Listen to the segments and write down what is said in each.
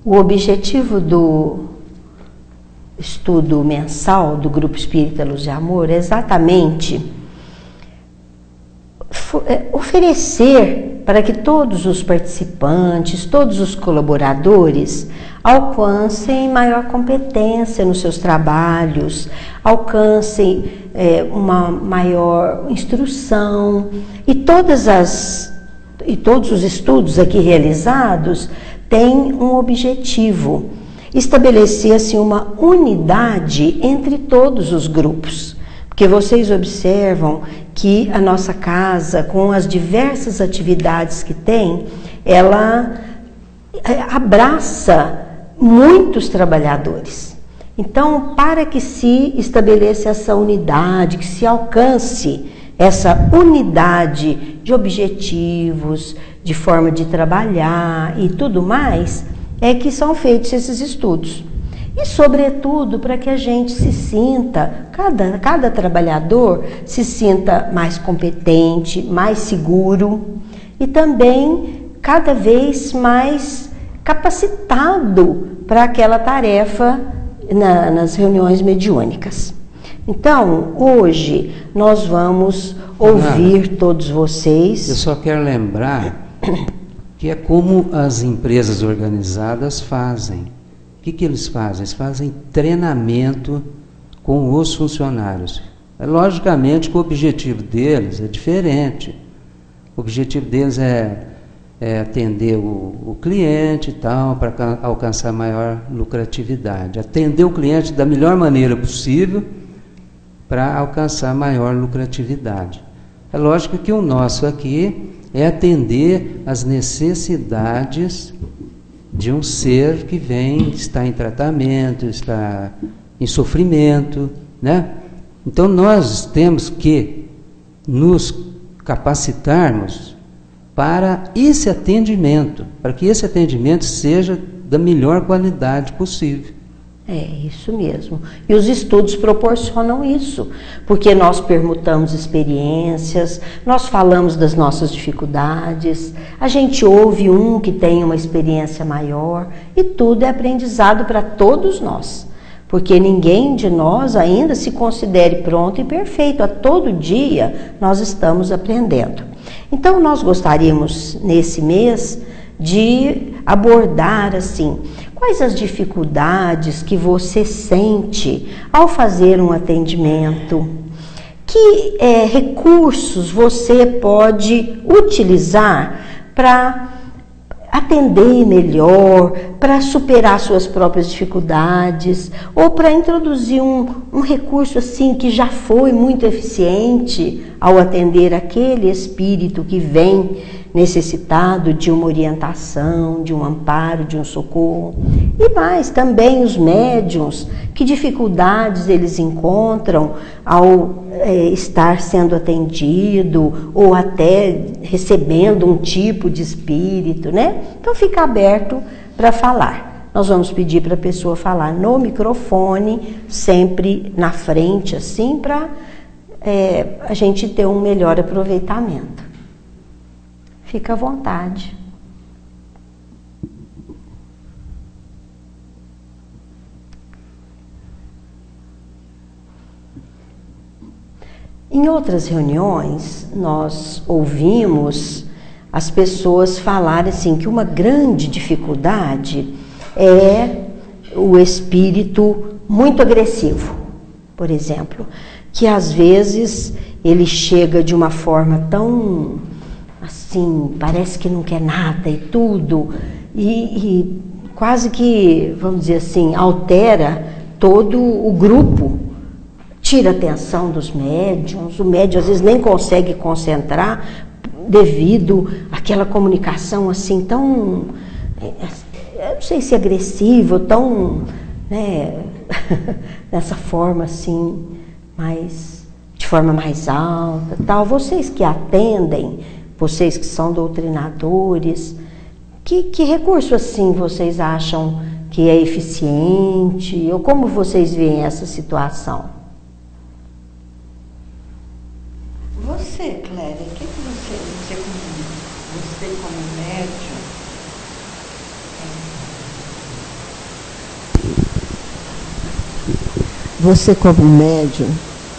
O objetivo do estudo mensal do Grupo Espírita Luz de Amor é exatamente oferecer para que todos os participantes, todos os colaboradores alcancem maior competência nos seus trabalhos, alcancem uma maior instrução e todos os estudos aqui realizados têm um objetivo: estabelecer assim uma unidade entre todos os grupos. Porque vocês observam que a nossa casa, com as diversas atividades que tem, ela abraça muitos trabalhadores. Então, para que se estabeleça essa unidade, que se alcance essa unidade de objetivos, de forma de trabalhar e tudo mais, é que são feitos esses estudos. E, sobretudo, para que a gente se sinta, cada trabalhador se sinta mais competente, mais seguro e também cada vez mais capacitado para aquela tarefa nas reuniões mediúnicas. Então, hoje, nós vamos ouvir todos vocês. Eu só quero lembrar que é como as empresas organizadas fazem. O que eles fazem? Eles fazem treinamento com os funcionários. Logicamente que o objetivo deles é diferente. O objetivo deles é atender o cliente e tal, para alcançar maior lucratividade. Atender o cliente da melhor maneira possível para alcançar maior lucratividade. É lógico que o nosso aqui é atender as necessidades de um ser que está em tratamento, está em sofrimento, né? Então nós temos que nos capacitarmos para esse atendimento, para que esse atendimento seja da melhor qualidade possível. É isso mesmo. E os estudos proporcionam isso, porque nós permutamos experiências, nós falamos das nossas dificuldades, a gente ouve um que tem uma experiência maior e tudo é aprendizado para todos nós, porque ninguém de nós ainda se considere pronto e perfeito. A todo dia nós estamos aprendendo. Então nós gostaríamos nesse mês de abordar assim: quais as dificuldades que você sente ao fazer um atendimento? Que recursos você pode utilizar para atender melhor, para superar suas próprias dificuldades, ou para introduzir um recurso assim que já foi muito eficiente ao atender aquele espírito que vem necessitado de uma orientação, de um amparo, de um socorro. E mais, também os médiuns, que dificuldades eles encontram ao estar sendo atendido ou até recebendo um tipo de espírito, né? Então fica aberto para falar. Nós vamos pedir para a pessoa falar no microfone, sempre na frente, assim, para a gente ter um melhor aproveitamento. Fica à vontade. Em outras reuniões, nós ouvimos as pessoas falarem assim que uma grande dificuldade é o espírito muito agressivo, por exemplo, que às vezes ele chega de uma forma tão assim, parece que não quer nada e tudo, e quase que, vamos dizer assim, altera todo o grupo, tira a atenção dos médiuns. O médium às vezes nem consegue concentrar devido àquela comunicação assim tão, eu não sei se agressiva, tão, né, dessa forma assim, de forma mais alta, tal. Vocês que atendem, vocês que são doutrinadores, que recurso assim vocês acham que é eficiente? Ou como vocês veem essa situação? Você, Clélia, o que você como médium Você como médium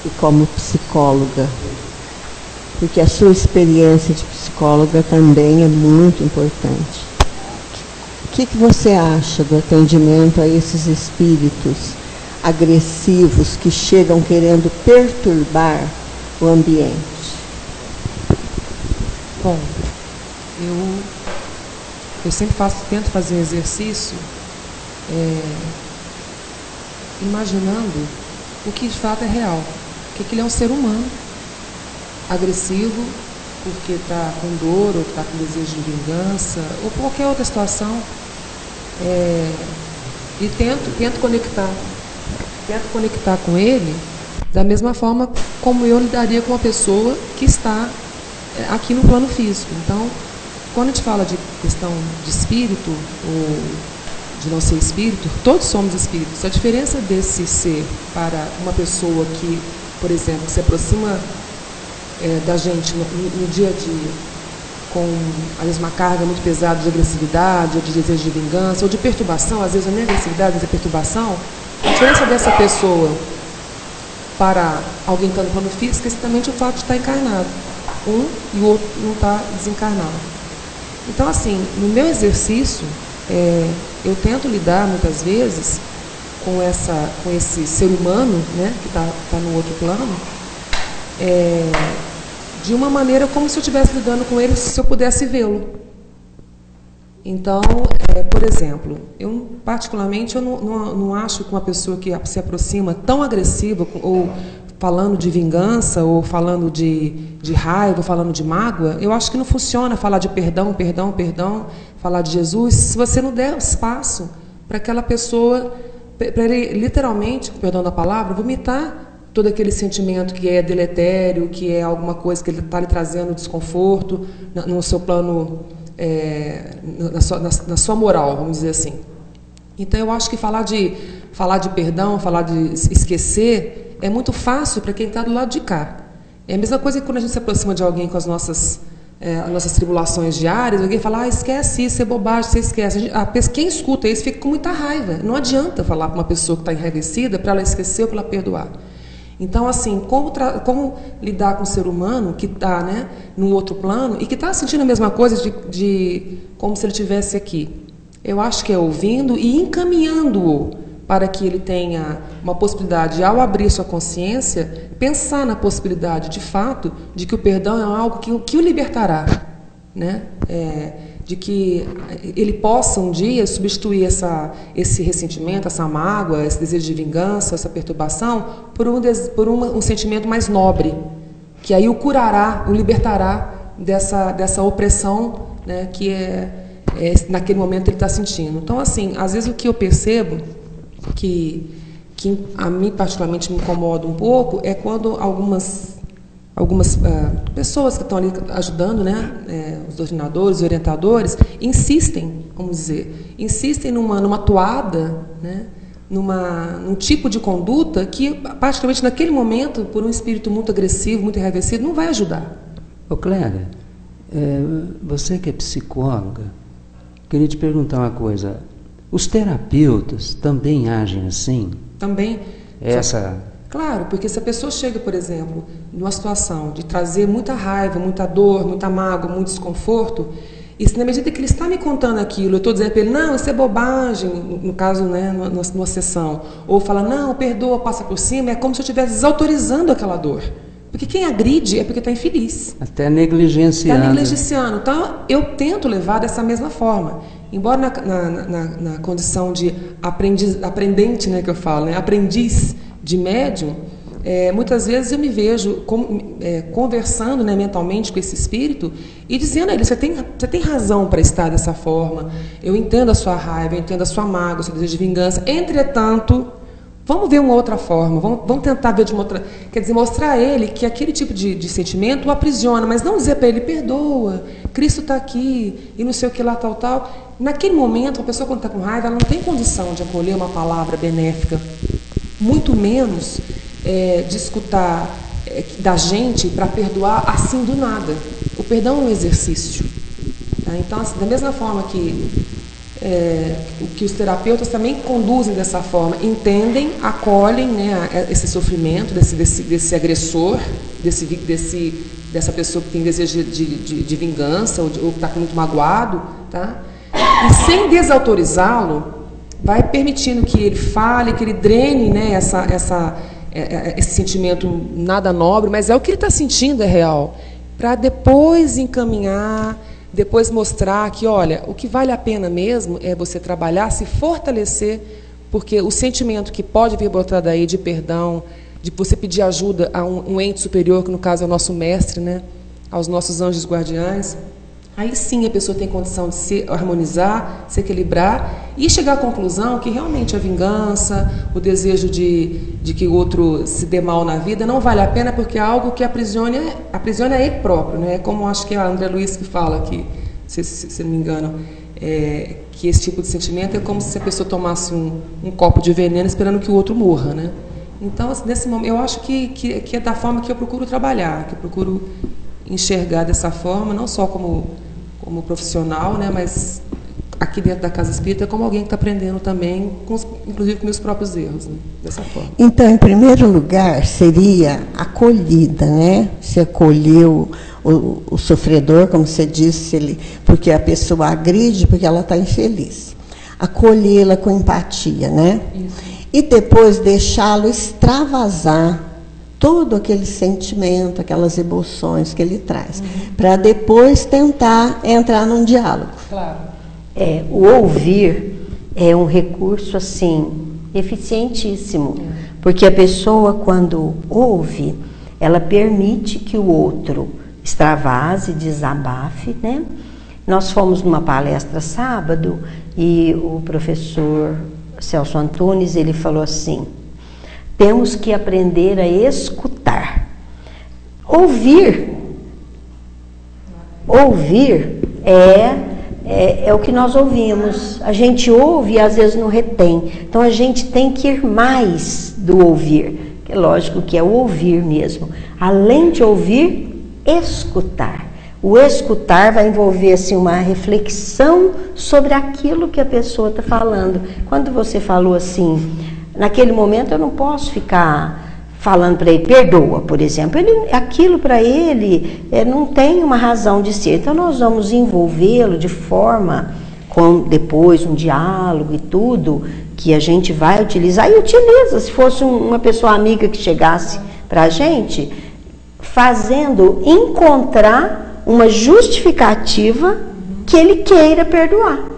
e como psicóloga, porque a sua experiência de psicóloga também é muito importante. O que você acha do atendimento a esses espíritos agressivos que chegam querendo perturbar o ambiente? Bom, eu sempre tento fazer um exercício imaginando o que de fato é real. Que ele é um ser humano, agressivo, porque está com dor, ou está com desejo de vingança, ou qualquer outra situação. E tento conectar com ele da mesma forma como eu lidaria com uma pessoa que está aqui no plano físico. Então, quando a gente fala de questão de espírito ou de não ser espírito, todos somos espíritos. A diferença desse ser para uma pessoa que, por exemplo, se aproxima da gente no dia a dia com, às vezes, uma carga muito pesada de agressividade, ou de desejo de vingança, ou de perturbação, às vezes não é agressividade, mas é perturbação. A diferença dessa pessoa para alguém que está no plano físico é exatamente o fato de estar encarnado. Um e o outro não está desencarnado. Então, assim, no meu exercício, eu tento lidar muitas vezes com esse ser humano, né, que está no outro plano, de uma maneira como se eu estivesse lidando com ele, se eu pudesse vê-lo. Então, por exemplo, eu particularmente eu não acho que uma pessoa que se aproxima tão agressiva, ou falando de vingança, ou falando de raiva, ou falando de mágoa, eu acho que não funciona falar de perdão, falar de Jesus, se você não der espaço para aquela pessoa, para ele literalmente, com perdão da palavra, vomitar todo aquele sentimento que é deletério, que é alguma coisa que ele está lhe trazendo desconforto no seu plano, na sua moral, vamos dizer assim. Então, eu acho que falar de perdão, falar de esquecer, é muito fácil para quem está do lado de cá. É a mesma coisa que quando a gente se aproxima de alguém com as nossas tribulações diárias, alguém fala, esquece isso, é bobagem, você esquece. Quem escuta isso fica com muita raiva. Não adianta falar para uma pessoa que está enraivecida para ela esquecer ou para ela perdoar. Então, assim, como lidar com um ser humano que está, né, num outro plano e que está sentindo a mesma coisa como se ele estivesse aqui? Eu acho que é ouvindo e encaminhando-o para que ele tenha uma possibilidade, ao abrir sua consciência, pensar na possibilidade, de fato, de que o perdão é algo que o libertará, né? De que ele possa um dia substituir esse ressentimento, essa mágoa, esse desejo de vingança, essa perturbação, por um sentimento mais nobre, que aí o curará, o libertará dessa opressão, né, que naquele momento ele está sentindo. Então, assim, às vezes o que eu percebo, que a mim particularmente me incomoda um pouco, é quando algumas pessoas que estão ali ajudando, né, os doutrinadores, os orientadores, insistem numa toada, né, num tipo de conduta que, particularmente naquele momento, por um espírito muito agressivo, muito enraivecido, não vai ajudar. Ô Clélia, você que é psicóloga, queria te perguntar uma coisa. Os terapeutas também agem assim? Também. Claro, porque se a pessoa chega, por exemplo, numa situação de trazer muita raiva, muita dor, muita mágoa, muito desconforto, e se na medida que ele está me contando aquilo, eu estou dizendo para ele, não, isso é bobagem, no caso, né, numa sessão, ou fala, não, perdoa, passa por cima, é como se eu estivesse desautorizando aquela dor. Porque quem agride é porque está infeliz. Até negligenciando. Está negligenciando. Então, eu tento levar dessa mesma forma. Embora na condição de aprendente, né, que eu falo, né, aprendiz de médium, muitas vezes eu me vejo conversando, né, mentalmente com esse espírito e dizendo a ele, você tem razão para estar dessa forma, eu entendo a sua raiva, eu entendo a sua mágoa, o seu desejo de vingança, entretanto, vamos ver uma outra forma, vamos tentar ver de uma outra... Quer dizer, mostrar a ele que aquele tipo de sentimento o aprisiona, mas não dizer para ele, perdoa, Cristo está aqui, e não sei o que lá, tal. Naquele momento, a pessoa quando está com raiva, ela não tem condição de acolher uma palavra benéfica, muito menos de escutar da gente para perdoar assim do nada. O perdão é um exercício. Tá? Então, assim, da mesma forma que o que os terapeutas também conduzem dessa forma, entendem, acolhem, né, esse sofrimento desse agressor, dessa pessoa que tem desejo de vingança ou que está muito magoado, tá? E sem desautorizá-lo, vai permitindo que ele fale, que ele drene, né, esse sentimento nada nobre, mas é o que ele está sentindo, é real, para depois encaminhar, depois mostrar que, olha, o que vale a pena mesmo é você trabalhar, se fortalecer, porque o sentimento que pode vir brotar daí de perdão, de você pedir ajuda a um ente superior, que no caso é o nosso mestre, né, aos nossos anjos guardiães, aí sim a pessoa tem condição de se harmonizar, se equilibrar e chegar à conclusão que realmente a vingança, o desejo de que o outro se dê mal na vida não vale a pena, porque é algo que aprisiona ele próprio, né? Como acho que é a André Luiz que fala aqui, se não me engano, que esse tipo de sentimento é como se a pessoa tomasse um copo de veneno esperando que o outro morra, né? Então, nesse momento, eu acho que é da forma que eu procuro trabalhar, que eu procuro enxergar dessa forma, não só como profissional, né, mas aqui dentro da Casa Espírita como alguém que está aprendendo também, inclusive com meus próprios erros, né, dessa forma. Então, em primeiro lugar, seria acolhida, né? Se acolheu o sofredor, como você disse, porque a pessoa agride porque ela está infeliz. Acolhê-la com empatia, né? Isso. E depois deixá-lo extravasar todo aquele sentimento, aquelas emoções que ele traz, para depois tentar entrar num diálogo. Claro. O ouvir é um recurso, assim, eficientíssimo, porque a pessoa, quando ouve, ela permite que o outro extravase, desabafe, né? Nós fomos numa palestra sábado e o professor Celso Antunes, ele falou assim: temos que aprender a escutar. Ouvir é o que nós ouvimos. A gente ouve e às vezes não retém. Então a gente tem que ir mais do ouvir. É lógico que é o ouvir mesmo. Além de ouvir, escutar. O escutar vai envolver assim, uma reflexão sobre aquilo que a pessoa está falando. Quando você falou assim, naquele momento eu não posso ficar falando para ele, perdoa, por exemplo. Aquilo para ele não tem uma razão de ser. Então nós vamos envolvê-lo de forma, com depois um diálogo e tudo, que a gente vai utilizar e utiliza. Se fosse uma pessoa amiga que chegasse para a gente, fazendo encontrar uma justificativa que ele queira perdoar.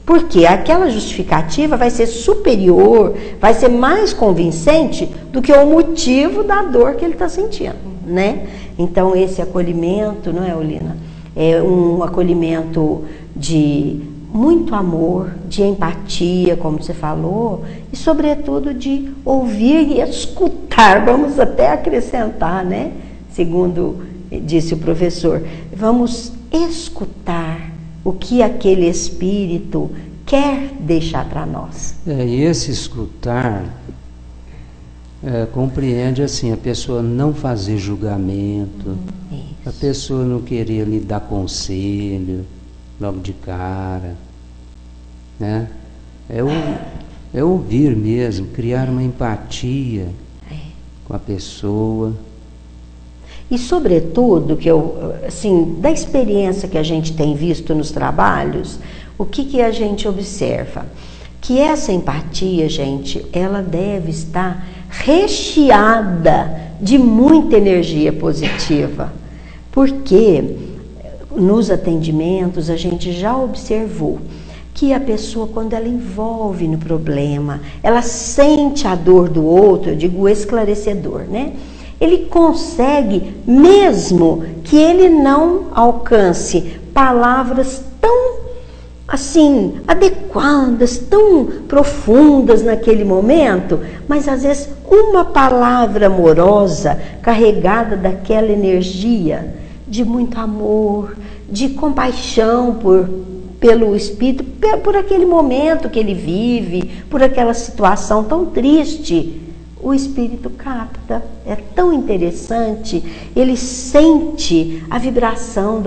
Porque aquela justificativa vai ser superior, vai ser mais convincente do que o motivo da dor que ele está sentindo, né? Então, esse acolhimento, não é, Olina? É um acolhimento de muito amor, de empatia, como você falou, e, sobretudo, de ouvir e escutar. Vamos até acrescentar, né? Segundo disse o professor, vamos escutar o que aquele espírito quer deixar para nós. E esse escutar compreende assim, a pessoa não fazer julgamento, a pessoa não querer lhe dar conselho logo de cara, né? É ouvir mesmo, criar uma empatia com a pessoa. E, sobretudo, assim, da experiência que a gente tem visto nos trabalhos, o que a gente observa? Que essa empatia, gente, ela deve estar recheada de muita energia positiva. Porque nos atendimentos a gente já observou que a pessoa, quando ela envolve no problema, ela sente a dor do outro, eu digo esclarecedor, né? Ele consegue, mesmo que ele não alcance palavras tão, assim, adequadas, tão profundas naquele momento, mas às vezes uma palavra amorosa, carregada daquela energia de muito amor, de compaixão pelo espírito, por aquele momento que ele vive, por aquela situação tão triste, o espírito capta, é tão interessante, ele sente a vibração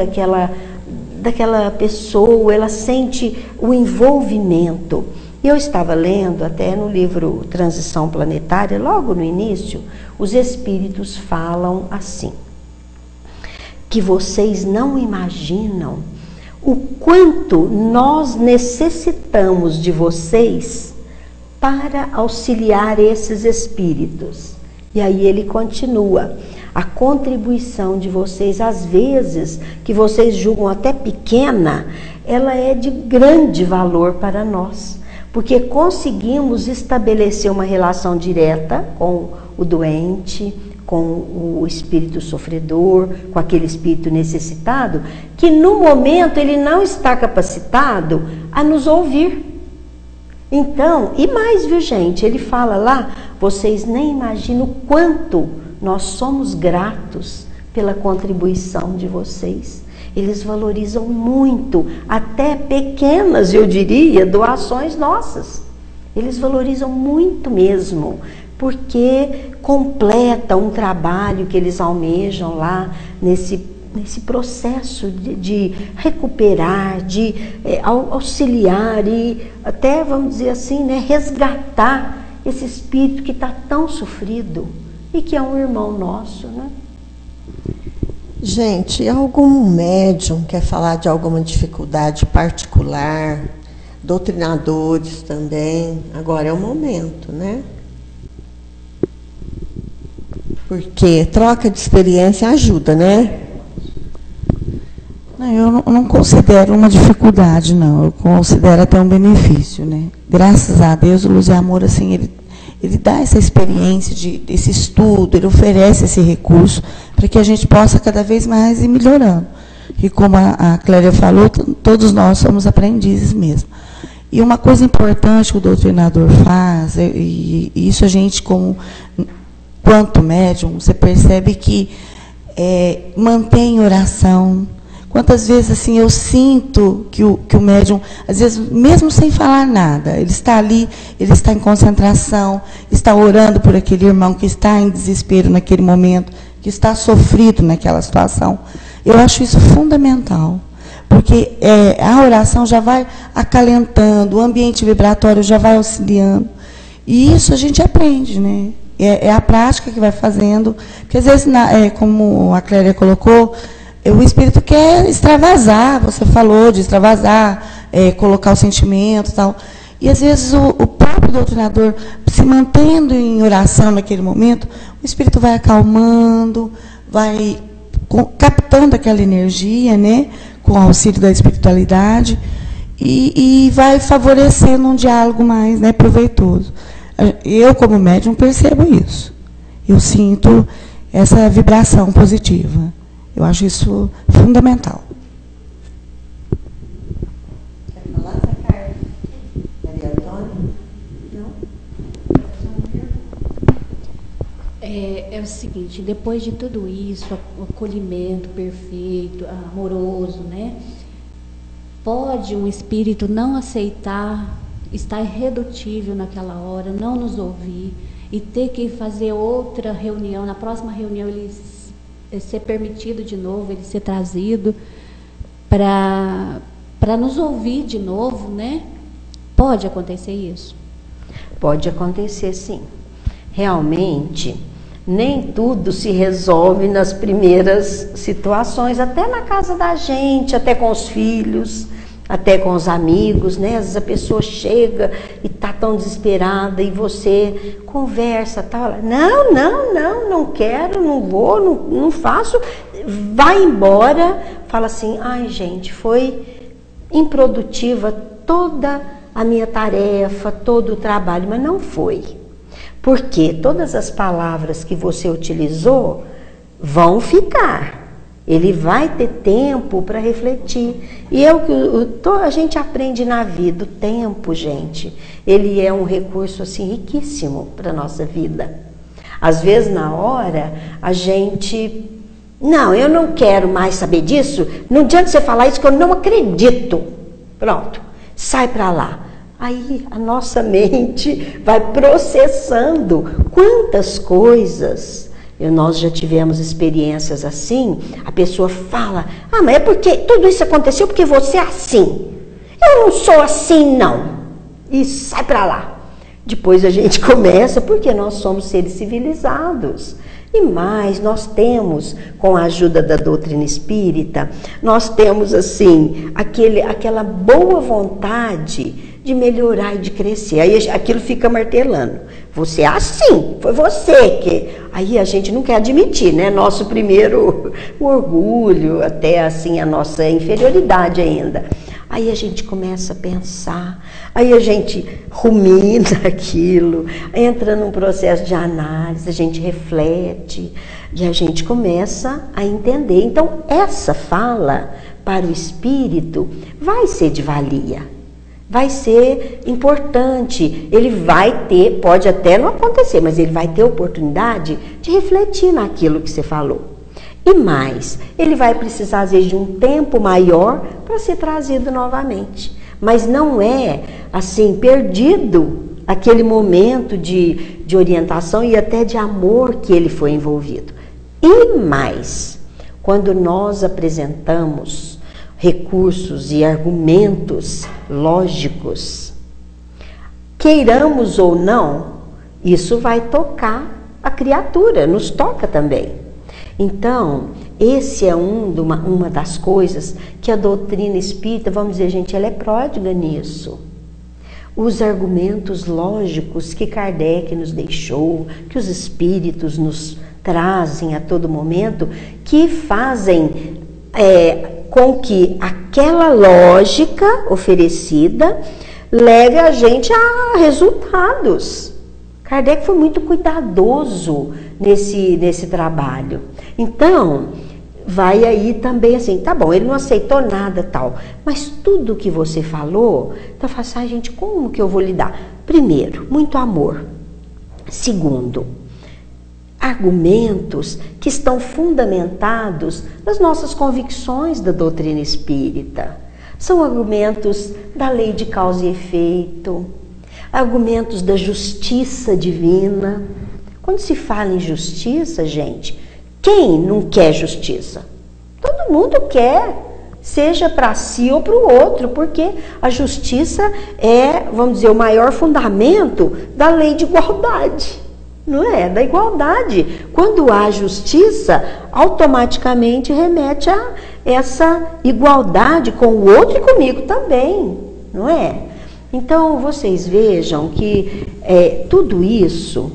daquela pessoa, ela sente o envolvimento. E eu estava lendo até no livro Transição Planetária, logo no início, os espíritos falam assim, que vocês não imaginam o quanto nós necessitamos de vocês para auxiliar esses espíritos. E aí ele continua, a contribuição de vocês, às vezes, que vocês julgam até pequena, ela é de grande valor para nós, porque conseguimos estabelecer uma relação direta com o doente, com o espírito sofredor, com aquele espírito necessitado, que no momento ele não está capacitado a nos ouvir. Então, e mais, viu gente, ele fala lá, vocês nem imaginam o quanto nós somos gratos pela contribuição de vocês. Eles valorizam muito, até pequenas, eu diria, doações nossas. Eles valorizam muito mesmo, porque completa um trabalho que eles almejam lá nesse processo de recuperar, de auxiliar e até, vamos dizer assim, né, resgatar esse espírito que está tão sofrido e que é um irmão nosso, né? Gente, algum médium quer falar de alguma dificuldade particular? Doutrinadores também. Agora é o momento, né? Porque troca de experiência ajuda, né? Não, eu não considero uma dificuldade, não. Eu considero até um benefício, né? Graças a Deus, o Luz e Amor, assim, ele dá essa experiência, desse estudo, ele oferece esse recurso para que a gente possa cada vez mais ir melhorando. E como a Clélia falou, todos nós somos aprendizes mesmo. E uma coisa importante que o doutrinador faz, e isso a gente, quanto médium, você percebe que mantém oração. Quantas vezes assim eu sinto que o médium, às vezes mesmo sem falar nada, ele está ali, ele está em concentração, está orando por aquele irmão que está em desespero naquele momento, que está sofrido naquela situação. Eu acho isso fundamental, porque a oração já vai acalentando, o ambiente vibratório já vai auxiliando, e isso a gente aprende, né? É a prática que vai fazendo, porque às vezes, como a Clélia colocou, o espírito quer extravasar, você falou de extravasar, colocar o sentimento e tal. E às vezes o próprio doutrinador, se mantendo em oração naquele momento, o espírito vai acalmando, vai captando aquela energia, né, com o auxílio da espiritualidade, e vai favorecendo um diálogo mais, né, proveitoso. Eu, como médium, percebo isso. Eu sinto essa vibração positiva. Eu acho isso fundamental. Quer falar, Carla? Maria Antônia? Não? É o seguinte, depois de tudo isso, o acolhimento perfeito, amoroso, né? Pode um espírito não aceitar, estar irredutível naquela hora, não nos ouvir e ter que fazer outra reunião, na próxima reunião ele ser permitido de novo, ele ser trazido para nos ouvir de novo, né? Pode acontecer isso? Pode acontecer, sim. Realmente, nem tudo se resolve nas primeiras situações, até na casa da gente, até com os filhos, até com os amigos, né? Às vezes a pessoa chega e está tão desesperada e você conversa, tá? Não quero, não vou, não faço, vai embora, fala assim, ai gente, foi improdutiva toda a minha tarefa, todo o trabalho, mas não foi. Porque todas as palavras que você utilizou vão ficar. Ele vai ter tempo para refletir. E a gente aprende na vida, o tempo, gente, ele é um recurso assim riquíssimo para a nossa vida. Às vezes, na hora, a gente... Não, eu não quero mais saber disso. Não adianta você falar isso que eu não acredito. Pronto, sai para lá. Aí a nossa mente vai processando quantas coisas Nós já tivemos experiências assim, a pessoa fala, mas é porque tudo isso aconteceu porque você é assim. Eu não sou assim, não. E sai pra lá. Depois a gente começa, porque nós somos seres civilizados. E mais, nós temos, com a ajuda da doutrina espírita, nós temos assim, aquela boa vontade de melhorar e de crescer. Aí aquilo fica martelando. Você é assim, foi você que... Aí a gente não quer admitir, né? Nosso primeiro orgulho, até assim a nossa inferioridade ainda. Aí a gente começa a pensar, aí a gente rumina aquilo, entra num processo de análise, a gente reflete e a gente começa a entender. Então, essa fala para o espírito vai ser de valia, vai ser importante. Ele vai ter, pode até não acontecer, mas ele vai ter oportunidade de refletir naquilo que você falou. E mais, ele vai precisar, às vezes, de um tempo maior para ser trazido novamente. Mas não é, assim, perdido aquele momento de orientação e até de amor que ele foi envolvido. E mais, quando nós apresentamos recursos e argumentos lógicos, queiramos ou não, isso vai tocar a criatura, nos toca também. Então, esse é uma das coisas que a doutrina espírita, vamos dizer, gente, ela é pródiga nisso. Os argumentos lógicos que Kardec nos deixou, que os espíritos nos trazem a todo momento, que fazem com que aquela lógica oferecida leve a gente a resultados. Kardec foi muito cuidadoso nesse trabalho. Então, vai aí também assim, tá bom, ele não aceitou nada tal, mas tudo que você falou, então fala assim, gente, como que eu vou lidar? Primeiro, muito amor. Segundo, argumentos que estão fundamentados nas nossas convicções da doutrina espírita. São argumentos da lei de causa e efeito, argumentos da justiça divina. Quando se fala em justiça, gente, quem não quer justiça? Todo mundo quer, seja para si ou para o outro, porque a justiça é, vamos dizer, o maior fundamento da lei de igualdade, não é? Da igualdade. Quando há justiça, automaticamente remete a essa igualdade com o outro e comigo também, não é? Então, vocês vejam que tudo isso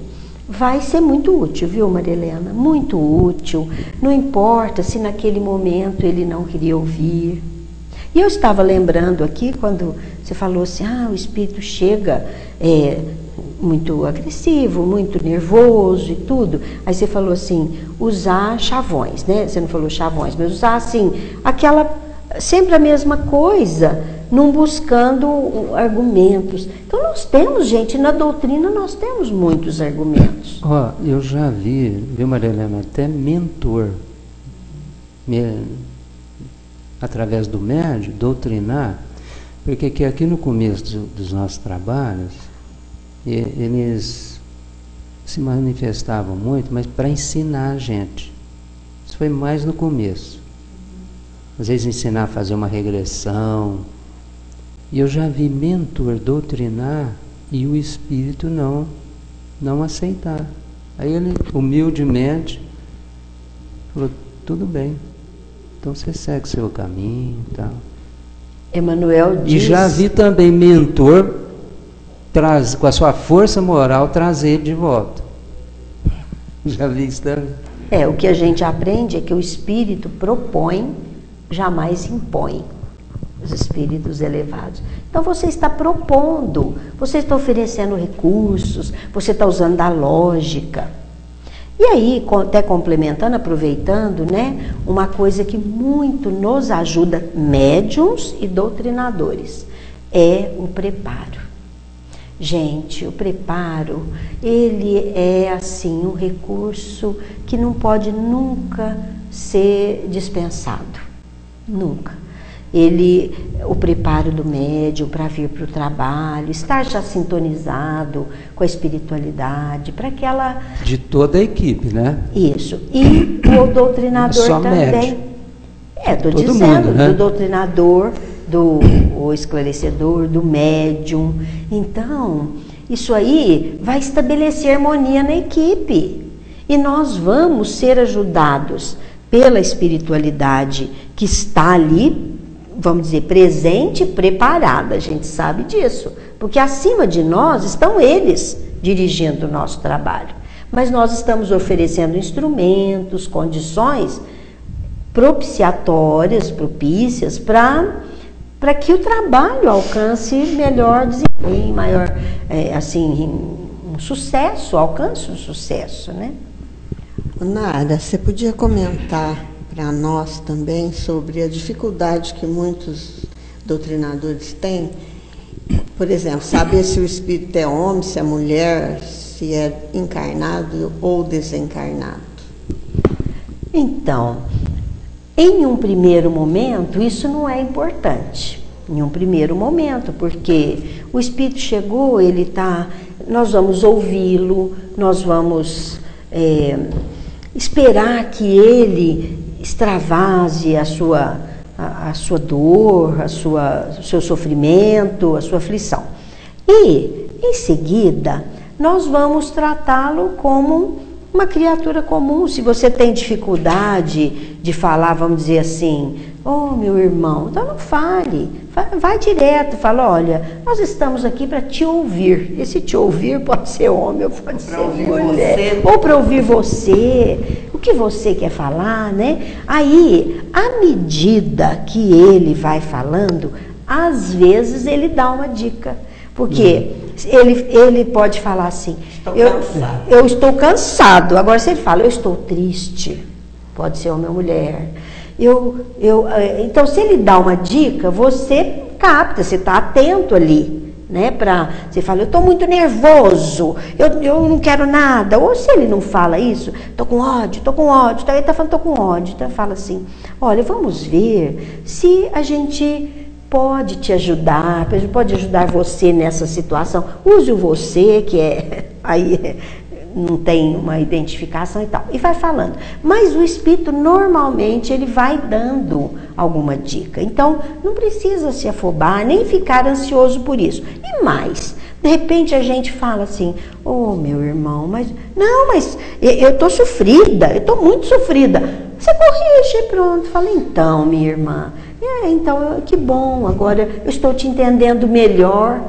vai ser muito útil, viu, Maria Helena? Muito útil. Não importa se naquele momento ele não queria ouvir. E eu estava lembrando aqui, quando você falou assim, o espírito chega muito agressivo, muito nervoso e tudo. Aí você falou assim, usar chavões, né? Você não falou chavões, mas usar assim, sempre a mesma coisa, não buscando argumentos. Então nós temos, gente, na doutrina nós temos muitos argumentos. Eu já vi, viu, Maria Helena, até mentor, através do médium, doutrinar, porque que aqui no começo dos nossos trabalhos, eles se manifestavam muito, mas para ensinar a gente. Isso foi mais no começo. Às vezes ensinar a fazer uma regressão. E eu já vi mentor doutrinar e o espírito não aceitar. Aí ele, humildemente, falou, tudo bem, então você segue seu caminho e tal. Emmanuel diz... E já vi também mentor, com a sua força moral, trazer ele de volta. Já vi isso também. O que a gente aprende é que o espírito propõe, jamais impõe. Os espíritos elevados. Então você está propondo, você está oferecendo recursos, você está usando da lógica. E aí, até complementando, aproveitando, né, uma coisa que muito nos ajuda, médiuns e doutrinadores, é o preparo. Gente, o preparo, ele é assim um recurso que não pode nunca ser dispensado. Nunca. o preparo do médium para vir para o trabalho, estar já sintonizado com a espiritualidade, para que ela... De toda a equipe, né? Isso. E o doutrinador só também. médium. Estou Todo dizendo, mundo, né? do doutrinador, o esclarecedor, do médium. Então, isso aí vai estabelecer harmonia na equipe. E nós vamos ser ajudados pela espiritualidade que está ali, vamos dizer, presente e preparada. A gente sabe disso. Porque acima de nós estão eles dirigindo o nosso trabalho. Mas nós estamos oferecendo instrumentos, condições propícias para que o trabalho alcance melhor desempenho, maior, um sucesso, alcance um sucesso, né? Nara, você podia comentar para nós também sobre a dificuldade que muitos doutrinadores têm, por exemplo, saber se o espírito é homem, se é mulher, se é encarnado ou desencarnado? Então, em um primeiro momento, isso não é importante. Em um primeiro momento, porque o espírito chegou, nós vamos ouvi-lo, nós vamos esperar que ele extravase a sua dor, o seu sofrimento, a sua aflição. E, em seguida, nós vamos tratá-lo como uma criatura comum. Se você tem dificuldade de falar, vamos dizer assim, oh, meu irmão, então não fale, vai direto, fala, olha, nós estamos aqui para te ouvir. Esse te ouvir pode ser homem ou pode ser mulher, ou para ouvir você, o que você quer falar, né? Aí, à medida que ele vai falando, às vezes ele dá uma dica, porque ele pode falar assim, eu estou cansado. Agora, se ele fala, eu estou triste, pode ser homem ou mulher. Então, se ele dá uma dica, você capta, você está atento ali, né? Você fala, eu estou muito nervoso, eu não quero nada. Ou se ele não fala isso, estou com ódio. Então, ele está falando, estou com ódio. Então, ele fala assim, olha, vamos ver se a gente pode te ajudar, pode ajudar você nessa situação. Use o você, que aí não tem uma identificação e tal. E vai falando. Mas o espírito, normalmente, ele vai dando alguma dica. Então, não precisa se afobar, nem ficar ansioso por isso. E mais, de repente a gente fala assim, oh, meu irmão, mas eu estou sofrida, eu estou muito sofrida. Você corrige, pronto. Fala, então, minha irmã, então, que bom, agora eu estou te entendendo melhor.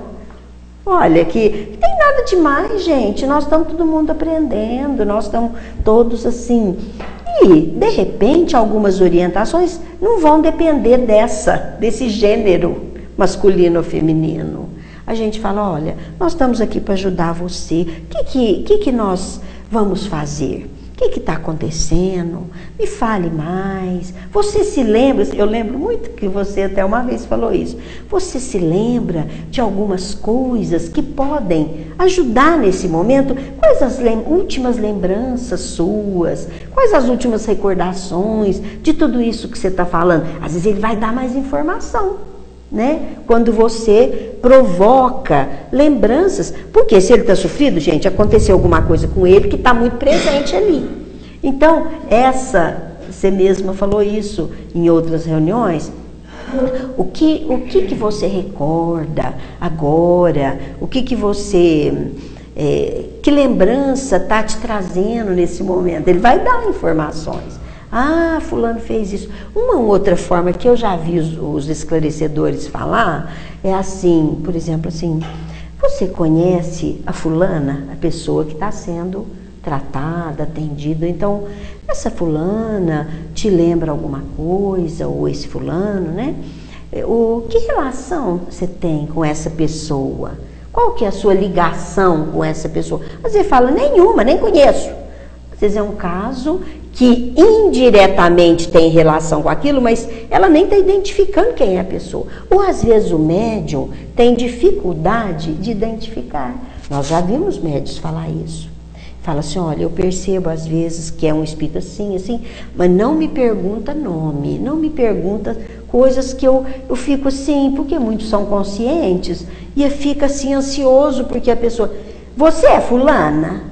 Olha, que tem nada demais, gente, nós estamos todo mundo aprendendo, nós estamos todos assim. E, de repente, algumas orientações não vão depender desse gênero masculino ou feminino. A gente fala, olha, nós estamos aqui para ajudar você, o que nós vamos fazer? O que está acontecendo? Me fale mais. Você se lembra, eu lembro muito que você até uma vez falou isso, você se lembra de algumas coisas que podem ajudar nesse momento? Quais as últimas lembranças suas? Quais as últimas recordações de tudo isso que você está falando? Às vezes ele vai dar mais informação, né? Quando você provoca lembranças, porque se ele está sofrido, gente, aconteceu alguma coisa com ele que está muito presente ali. Então, você mesma falou isso em outras reuniões, o que você recorda agora, que lembrança está te trazendo nesse momento? Ele vai dar informações. Ah, fulano fez isso. Uma outra forma que eu já vi os esclarecedores falar é assim, por exemplo, assim, você conhece a fulana, a pessoa que está sendo tratada, atendida, então, essa fulana te lembra alguma coisa, ou esse fulano, né? Que relação você tem com essa pessoa? Qual que é a sua ligação com essa pessoa? Às vezes fala, nenhuma, nem conheço. Às vezes é um caso que indiretamente tem relação com aquilo, mas ela nem está identificando quem é a pessoa. Ou às vezes o médium tem dificuldade de identificar. Nós já vimos médiuns falar isso. Fala assim, olha, eu percebo às vezes que é um espírito assim, mas não me pergunta nome, não me pergunta coisas que eu fico assim, porque muitos são conscientes, e fica assim ansioso, porque a pessoa, você é fulana?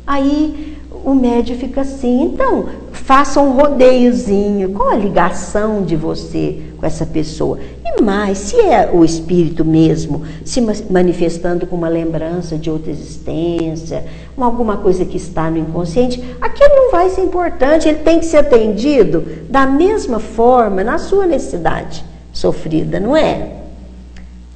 Aí o médium fica assim, então, faça um rodeiozinho, qual a ligação de você com essa pessoa? E mais, se é o espírito mesmo se manifestando com uma lembrança de outra existência, alguma coisa que está no inconsciente, aquilo não vai ser importante, ele tem que ser atendido da mesma forma, na sua necessidade sofrida, não é?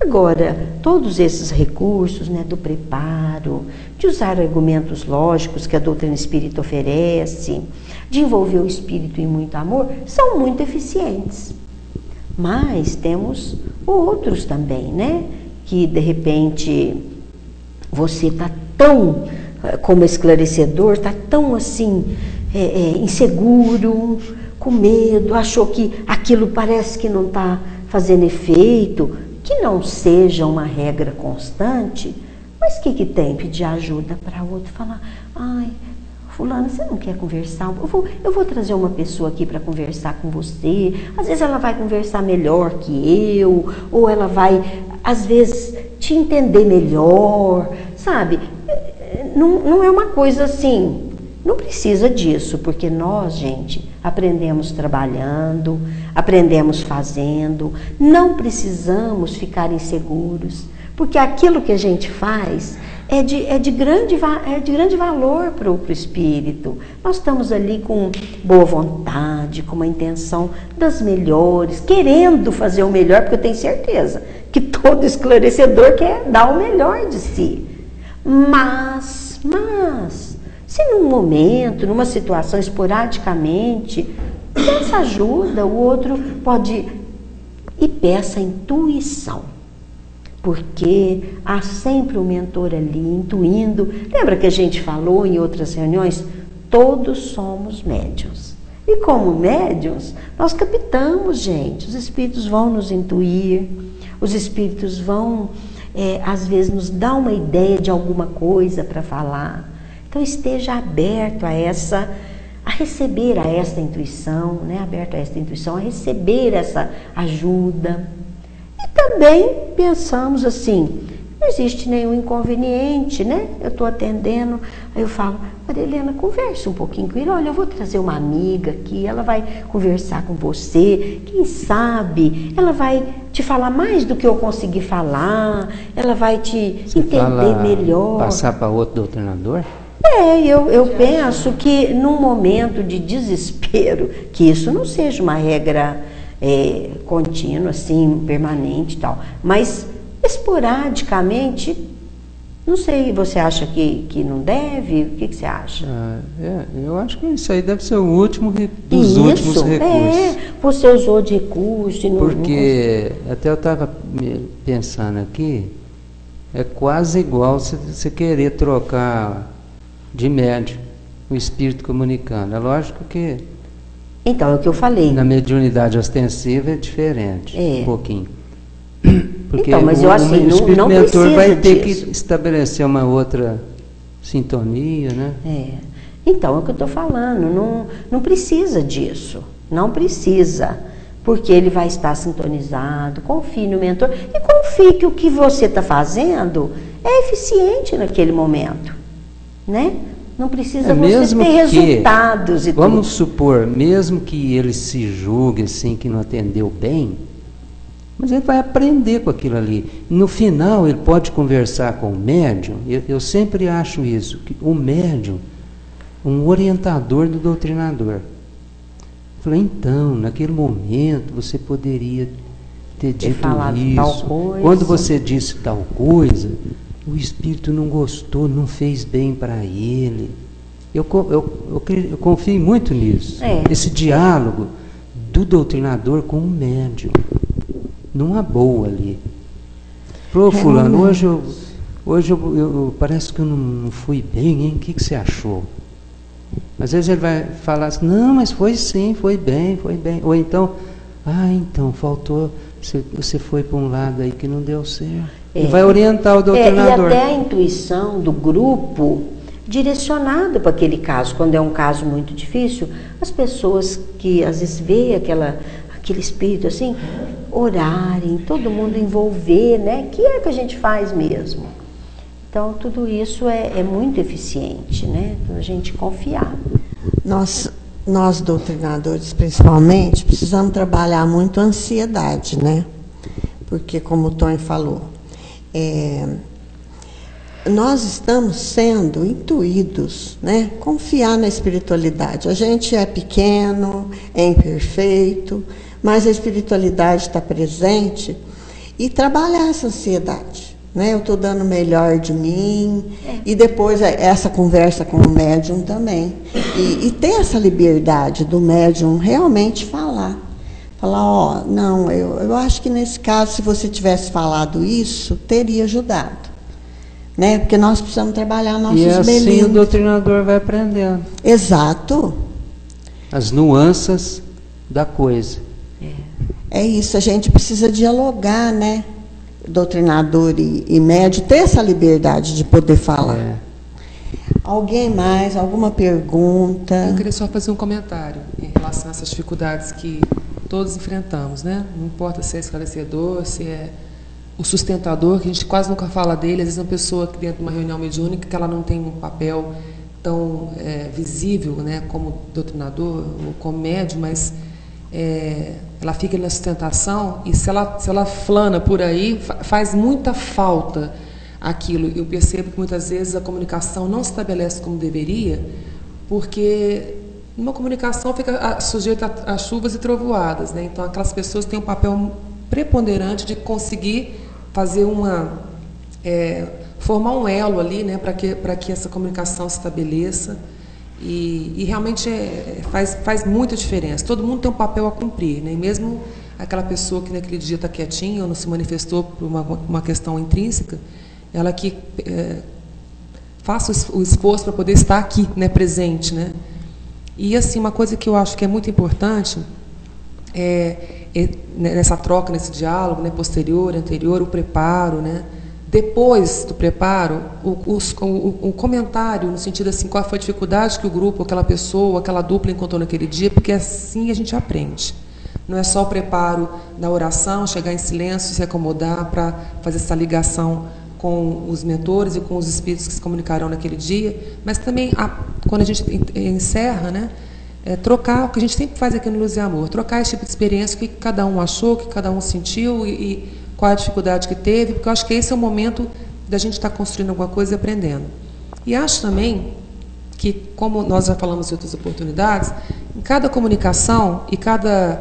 Agora, todos esses recursos, né, do preparo, de usar argumentos lógicos que a doutrina espírita oferece, de envolver o espírito em muito amor, são muito eficientes. Mas temos outros também, né? Que de repente você está tão, como esclarecedor, está tão assim, inseguro, com medo, achou que aquilo parece que não está fazendo efeito, que não seja uma regra constante, mas o que tem? Pedir ajuda para outro, falar, ai, fulana, você não quer conversar? Eu vou trazer uma pessoa aqui para conversar com você, às vezes ela vai conversar melhor que eu, ou ela vai, às vezes, te entender melhor, sabe? Não é uma coisa assim, não precisa disso, porque nós, gente, aprendemos trabalhando, aprendemos fazendo, não precisamos ficar inseguros, porque aquilo que a gente faz é de grande valor para o espírito. Nós estamos ali com boa vontade, com uma intenção das melhores, querendo fazer o melhor, porque eu tenho certeza que todo esclarecedor quer dar o melhor de si. Mas, se num momento, numa situação, esporadicamente, peça ajuda, o outro pode e peça intuição. Porque há sempre um mentor ali, intuindo. Lembra que a gente falou em outras reuniões? Todos somos médiuns. E como médiuns, nós captamos, gente. Os espíritos vão nos intuir, os espíritos vão, às vezes, nos dar uma ideia de alguma coisa para falar. Então, esteja aberto a receber esta intuição, né? Aberto a esta intuição, a receber essa ajuda. E também pensamos assim, não existe nenhum inconveniente, né? Eu estou atendendo, aí eu falo, Maria Helena, converse um pouquinho com ele, olha, eu vou trazer uma amiga aqui, ela vai conversar com você, quem sabe, ela vai te falar mais do que eu conseguir falar, ela vai te entender melhor. Passar para outro doutrinador? Eu penso que num momento de desespero, que isso não seja uma regra contínua, assim, permanente e tal, mas esporadicamente, não sei, você acha que não deve? O que você acha? Eu acho que isso aí deve ser o último dos últimos recursos. Você usou de recurso. Porque até eu estava pensando aqui, é quase igual você querer trocar de médium, o espírito comunicando. É lógico que... Então, é o que eu falei. Na mediunidade ostensiva é diferente, um pouquinho. Porque então, mas eu assim, o espírito não mentor precisa vai ter disso. que estabelecer uma outra sintonia, né? Então, é o que eu estou falando. Não precisa disso. Não precisa. Porque ele vai estar sintonizado. Confie no mentor. E confie que o que você está fazendo é eficiente naquele momento. Né? Não precisa você ter resultados e vamos supor, mesmo que ele se julgue assim, que não atendeu bem, mas ele vai aprender com aquilo ali. No final, ele pode conversar com o médium. Eu sempre acho isso, que o médium, um orientador do doutrinador. Eu falei, então, naquele momento, você poderia ter dito isso. Tal coisa. Quando você disse tal coisa, o espírito não gostou, não fez bem para ele. Eu confio muito nisso. Esse diálogo do doutrinador com o médium. Numa boa ali. Fulano, hoje eu parece que eu não fui bem, hein? O que você achou? Às vezes ele vai falar assim, não, mas foi sim, foi bem. Ou então, então faltou, você foi para um lado aí que não deu certo. E vai orientar o doutrinador. E até a intuição do grupo direcionada para aquele caso. Quando é um caso muito difícil, as pessoas que às vezes vê aquele espírito assim, orarem, todo mundo envolver, né? Que é que a gente faz mesmo. Então, tudo isso é muito eficiente, né? Então, a gente confiar. Nós doutrinadores, principalmente, precisamos trabalhar muito a ansiedade, né? Porque, como o Tony falou, nós estamos sendo intuídos, né? Confiar na espiritualidade. A gente é pequeno, é imperfeito, mas a espiritualidade está presente e trabalhar essa ansiedade. Né? Eu estou dando o melhor de mim, e depois essa conversa com o médium também. E ter essa liberdade do médium realmente falar. Falar, ó, não, eu acho que nesse caso, se você tivesse falado isso, teria ajudado. Né? Porque nós precisamos trabalhar nossos melindres. E assim o doutrinador vai aprendendo. Exato. As nuances da coisa. É isso, a gente precisa dialogar, né? Doutrinador e médium, ter essa liberdade de poder falar. Alguém mais? Alguma pergunta? Eu queria só fazer um comentário em relação a essas dificuldades que todos enfrentamos, né? Não importa se é esclarecedor, se é o sustentador, que a gente quase nunca fala dele. Às vezes uma pessoa que dentro de uma reunião mediúnica que ela não tem um papel tão visível, né, como doutrinador ou como médium, mas ela fica na sustentação, e se ela flana por aí, faz muita falta aquilo. Eu percebo que muitas vezes a comunicação não se estabelece como deveria, porque numa comunicação fica sujeita a chuvas e trovoadas, né? Então aquelas pessoas têm um papel preponderante de conseguir fazer formar um elo ali, né, para que essa comunicação se estabeleça. E realmente faz muita diferença. Todo mundo tem um papel a cumprir, né? E mesmo aquela pessoa que naquele dia está quietinha ou não se manifestou por uma questão intrínseca, ela que faça o esforço para poder estar aqui, né, presente, né? E assim, uma coisa que eu acho que é muito importante nessa troca, nesse diálogo, né, posterior, anterior, o preparo, né? Depois do preparo, o comentário, no sentido assim, qual foi a dificuldade que o grupo, aquela pessoa, aquela dupla encontrou naquele dia, porque assim a gente aprende. Não é só o preparo da oração, chegar em silêncio, se acomodar para fazer essa ligação com os mentores e com os espíritos que se comunicarão naquele dia, mas também, quando a gente encerra, né, trocar, o que a gente sempre faz aqui no Luz e Amor, trocar esse tipo de experiência, o que cada um achou, o que cada um sentiu e qual a dificuldade que teve, porque eu acho que esse é o momento da gente estar construindo alguma coisa e aprendendo. E acho também que, como nós já falamos em outras oportunidades, em cada comunicação e cada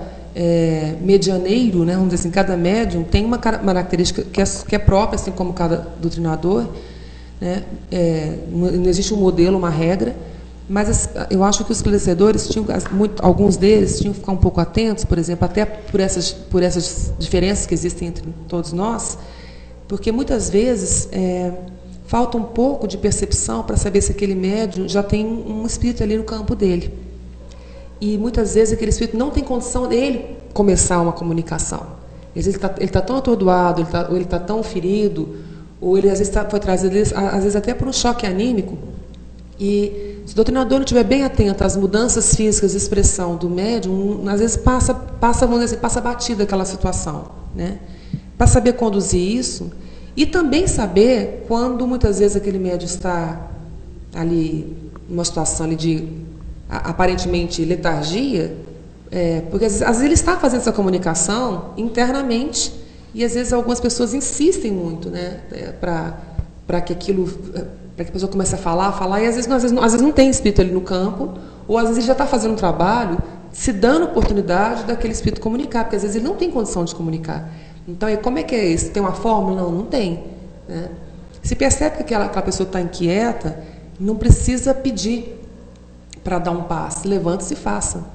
medianeiro, né, vamos dizer assim, cada médium tem uma característica que é própria, assim como cada doutrinador, né? Não existe um modelo, uma regra, mas eu acho que os esclarecedores alguns deles tinham que ficar um pouco atentos, por exemplo, até por essas diferenças que existem entre todos nós, porque muitas vezes falta um pouco de percepção para saber se aquele médium já tem um espírito ali no campo dele. E muitas vezes aquele espírito não tem condição dele começar uma comunicação. Às vezes ele está tão atordoado, ou ele está tão ferido, ou ele às vezes foi trazido, às vezes até por um choque anímico. E se o doutrinador não estiver bem atento às mudanças físicas de expressão do médium, às vezes vamos dizer assim, passa batida aquela situação, né? Para saber conduzir isso e também saber quando muitas vezes aquele médium está ali numa situação ali de aparentemente letargia, porque às vezes ele está fazendo essa comunicação internamente e às vezes algumas pessoas insistem muito, né, para que a pessoa comece a falar, e às vezes não tem espírito ali no campo, ou às vezes ele já está fazendo um trabalho, se dando oportunidade daquele espírito comunicar, porque às vezes ele não tem condição de comunicar. Então, como é que é isso? Tem uma fórmula? Não tem. Né? Se percebe que aquela pessoa está inquieta, não precisa pedir para dar um passe, levante-se e faça.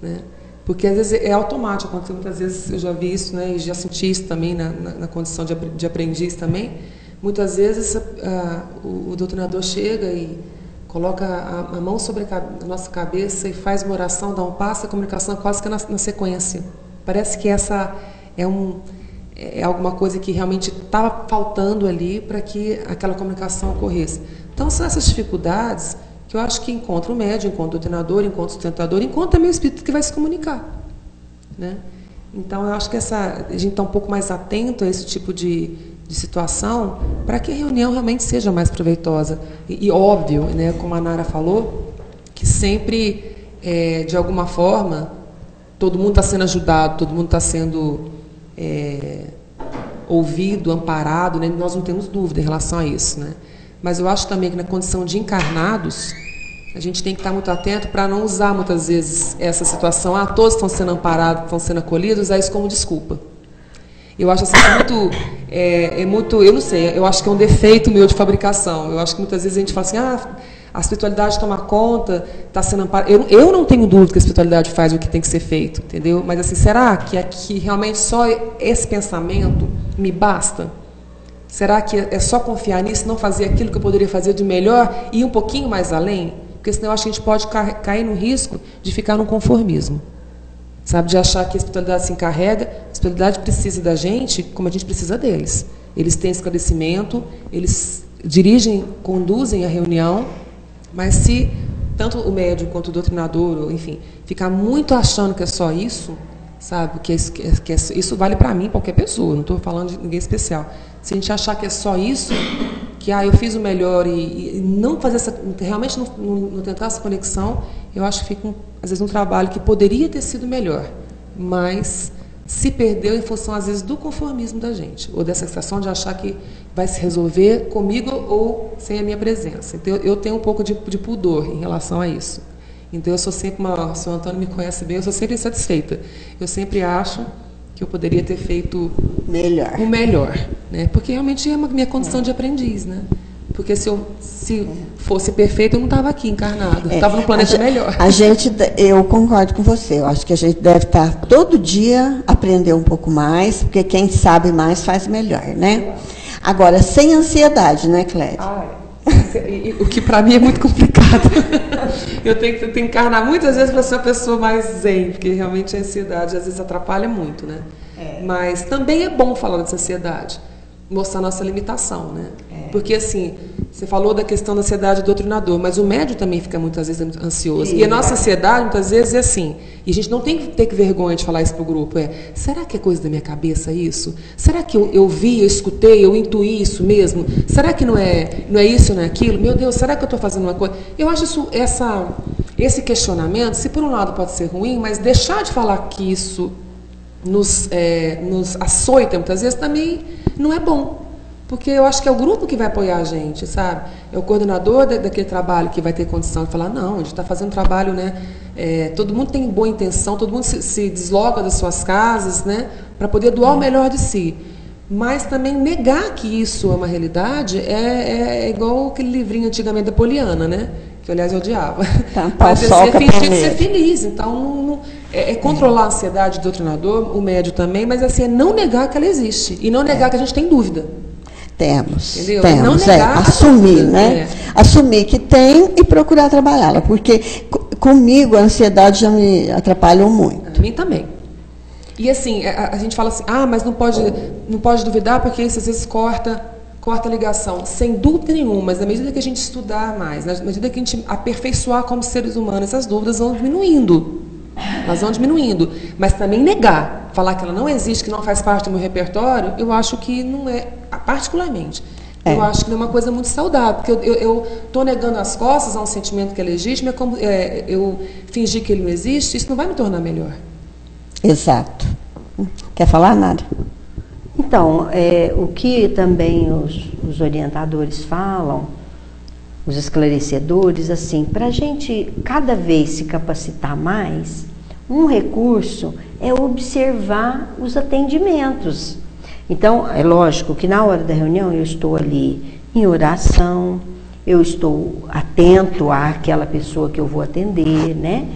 Né? Porque às vezes é automático, aconteceu muitas vezes, eu já vi isso, né, e já senti isso também na condição de aprendiz também. Muitas vezes o doutrinador chega e coloca a mão sobre a nossa cabeça e faz uma oração, dá um passo, a comunicação quase que na sequência. Parece que essa é alguma coisa que realmente estava faltando ali para que aquela comunicação ocorresse. Então, são essas dificuldades que eu acho que encontra o médium, encontra o doutrinador, encontra o sustentador, encontra também o espírito que vai se comunicar. Né? Então, eu acho que a gente está um pouco mais atento a esse tipo de situação para que a reunião realmente seja mais proveitosa. E óbvio, né, como a Nara falou, que sempre, de alguma forma, todo mundo está sendo ajudado, todo mundo está sendo ouvido, amparado, né? Nós não temos dúvida em relação a isso, né? Mas eu acho também que na condição de encarnados, a gente tem que estar muito atento para não usar muitas vezes essa situação, todos estão sendo amparados, estão sendo acolhidos, usar isso como desculpa. Eu acho assim, muito, eu não sei, eu acho que é um defeito meu de fabricação. Eu acho que muitas vezes a gente fala assim, a espiritualidade toma conta, está sendo amparada. Eu não tenho dúvida que a espiritualidade faz o que tem que ser feito, entendeu? Mas assim, será que aqui realmente só esse pensamento me basta? Será que é só confiar nisso, não fazer aquilo que eu poderia fazer de melhor e ir um pouquinho mais além? Porque senão eu acho que a gente pode cair no risco de ficar num conformismo. Sabe, de achar que a espiritualidade se encarrega, a espiritualidade precisa da gente como a gente precisa deles. Eles têm esclarecimento, eles dirigem, conduzem a reunião, mas se tanto o médium quanto o doutrinador, enfim, ficar muito achando que é só isso, sabe, isso vale para mim, qualquer pessoa, não estou falando de ninguém especial. Se a gente achar que é só isso, que eu fiz o melhor e não fazer realmente não tentar essa conexão, eu acho que fica, às vezes, um trabalho que poderia ter sido melhor, mas se perdeu em função, às vezes, do conformismo da gente, ou dessa sensação de achar que vai se resolver comigo ou sem a minha presença. Então, eu tenho um pouco de pudor em relação a isso. Então, eu sou sempre o senhor Antônio me conhece bem, eu sou sempre insatisfeita. Eu sempre acho que eu poderia ter feito o melhor, né? Porque realmente é a minha condição de aprendiz, né? Porque se fosse perfeito, eu não estava aqui encarnado, estava no planeta melhor. Eu concordo com você, eu acho que a gente deve estar todo dia aprender um pouco mais, porque quem sabe mais faz melhor, né? Agora, sem ansiedade, né, Clélia? O que para mim é muito complicado. Eu tenho que encarnar muitas vezes para ser uma pessoa mais zen, porque realmente a ansiedade às vezes atrapalha muito, né? Mas também é bom falar dessa ansiedade, mostrar nossa limitação, né? Porque assim, você falou da questão da ansiedade do doutrinador, mas o médium também fica muitas vezes ansioso. E a nossa ansiedade muitas vezes é assim, e a gente não tem que ter vergonha de falar isso para o grupo, será que é coisa da minha cabeça isso? Será que eu vi, eu escutei, eu intuí isso mesmo? Será que não é isso, não é aquilo? Meu Deus, será que eu estou fazendo uma coisa? Eu acho esse questionamento, se por um lado pode ser ruim, mas deixar de falar que isso nos açoita muitas vezes também não é bom. Porque eu acho que é o grupo que vai apoiar a gente, sabe? É o coordenador daquele trabalho que vai ter condição de falar, não, a gente está fazendo um trabalho, né? Todo mundo tem boa intenção, todo mundo se desloca das suas casas, né? Para poder doar o melhor de si. Mas também negar que isso é uma realidade é igual aquele livrinho antigamente da Poliana, né? Que, aliás, eu odiava. Mas fingir de ser feliz. Então, controlar a ansiedade do doutrinador, o médio também, mas assim, é não negar que ela existe. E não negar que a gente tem dúvida. Temos, não negar assumir, né? Assumir que tem e procurar trabalhá-la, porque comigo a ansiedade já me atrapalhou muito. A mim também. E assim, a gente fala assim, mas não pode duvidar porque isso às vezes corta a ligação. Sem dúvida nenhuma, mas na medida que a gente estudar mais, na medida que a gente aperfeiçoar como seres humanos, essas dúvidas vão diminuindo. Elas vão diminuindo. Mas também negar, falar que ela não existe, que não faz parte do meu repertório, eu acho que não é, particularmente, eu acho que não é uma coisa muito saudável, porque eu estou negando as costas a um sentimento que é legítimo, é como eu fingir que ele não existe, isso não vai me tornar melhor. Exato. Quer falar, Nara? Então, o que também os orientadores falam, os esclarecedores, assim, para a gente cada vez se capacitar mais, um recurso é observar os atendimentos. Então, é lógico que na hora da reunião eu estou ali em oração, eu estou atento àquela pessoa que eu vou atender, né?